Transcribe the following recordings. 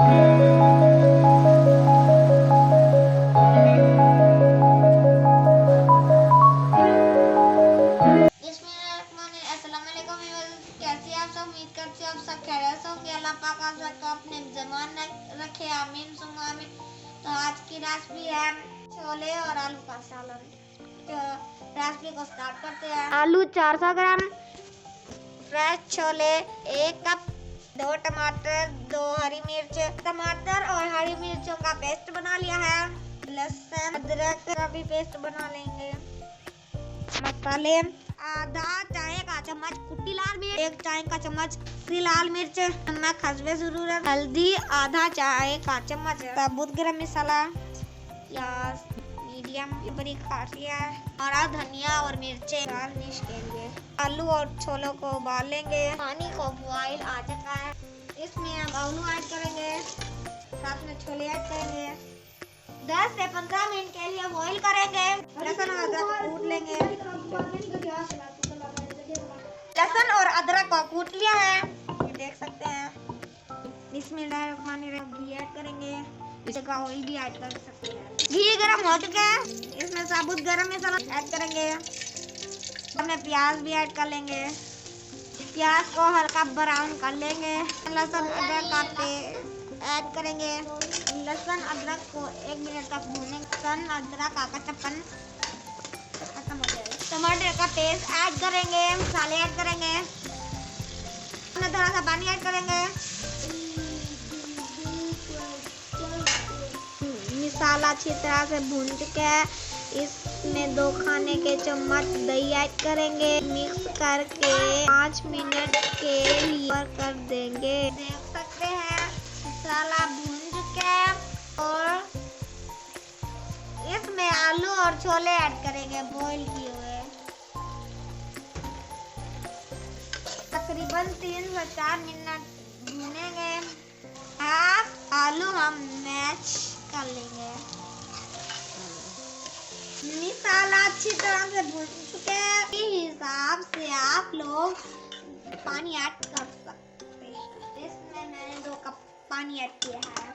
कैसे आप सब? उम्मीद करते हैं आप सब खैरियत से होंगे। अल्लाह पाक आप सबको अपने ज़मान रखे, आमीन सुम्मा आमीन। तो आज की रेसिपी है छोले और आलू का सालन। तो रेसिपी को स्टार्ट करते हैं। आलू 400 ग्राम, फ्रेश छोले 1 कप, 2 टमाटर, 2 हरी मिर्च, टमाटर और हरी मिर्चों का पेस्ट बना लिया है। लहसुन अदरक का भी पेस्ट बना लेंगे। मसाले आधा चाय का चम्मच कुटी लाल मिर्च, 1 चाय का चम्मच लाल मिर्च, नमक हस्बे ज़रूरत, हल्दी आधा चाय का चम्मच, साबुत गरम मसाला, प्याज मीडियम बड़ी खासिया, हरा धनिया और मिर्चें गार्निश के लिए। आलू और छोलों को उबाल लेंगे। पानी को बॉईल आ चुका है, इसमें हम आलू ऐड करेंगे, साथ में छोले ऐड करेंगे। 10 से 15 मिनट के लिए बॉईल करेंगे। लहसुन और अदरक कूट लेंगे। लहसुन और अदरक को कूट लिया है, ये देख सकते हैं। बिस्मिल्लाहिर्रहमानिर्रहीम घी ऐड करेंगे, इसका ऑयल भी ऐड कर सकते हैं। घी गरम हो चुका है, इसमें साबुत गरम मसाला ऐड करेंगे। हमें प्याज भी ऐड कर लेंगे, प्याज को हल्का ब्राउन कर लेंगे। लहसुन अदरक का पेस्ट ऐड करेंगे। लहसुन अदरक को 1 मिनट तक भूनेंगे। लहसुन अदरक का कच्चापन खत्म हो जाएगा। टमाटर का पेस्ट ऐड करेंगे, मसाले ऐड करेंगे, थोड़ा सा पानी ऐड करेंगे। मसाला अच्छी तरह से भून चुका है, इसमें 2 खाने के चम्मच दही ऐड करेंगे। मिक्स करके 5 मिनट के लिए कर देंगे। देख सकते हैं मसाला भून चुका है और इसमें आलू और छोले ऐड करेंगे बॉईल किए हुए। तकरीबन 3 से 4 मिनट भूनेंगे। हाफ आलू हम मैश कर लेंगे। मसाला अच्छी तरह से भून चुके हैं, इस हिसाब से आप लोग पानी ऐड कर सकते हैं। इसमें मैंने 2 कप पानी ऐड किया है।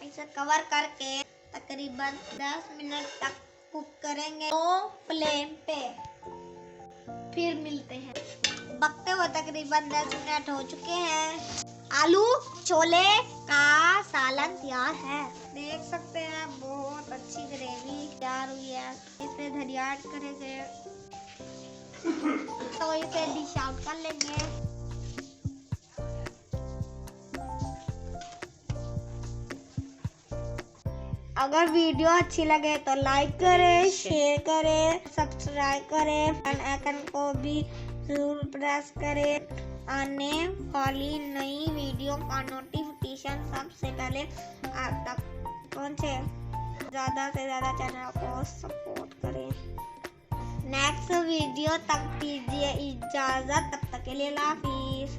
इसे कवर करके तकरीबन 10 मिनट तक कुक करेंगे लो फ्लेम पे। फिर मिलते हैं। पकते हुए तकरीबन 10 मिनट हो चुके हैं। आलू छोले का सालन तैयार है। देख सकते हैं बहुत अच्छी ग्रेवी तैयार हुई है। इसे धनिया ऐड करेंगे तो इसे डिश आउट कर लेंगे। अगर वीडियो अच्छी लगे तो लाइक करें, शेयर करें, सब्सक्राइब करें, बेल आइकन को भी जरूर प्रेस करें। आने वाली नई वीडियो का नोटिफिकेशन सबसे पहले आप तक पहुंचे। ज़्यादा से ज़्यादा चैनल को सपोर्ट करें। नेक्स्ट वीडियो तक दीजिए इजाज़त, तब तक के लिए अल्लाह हाफिज़।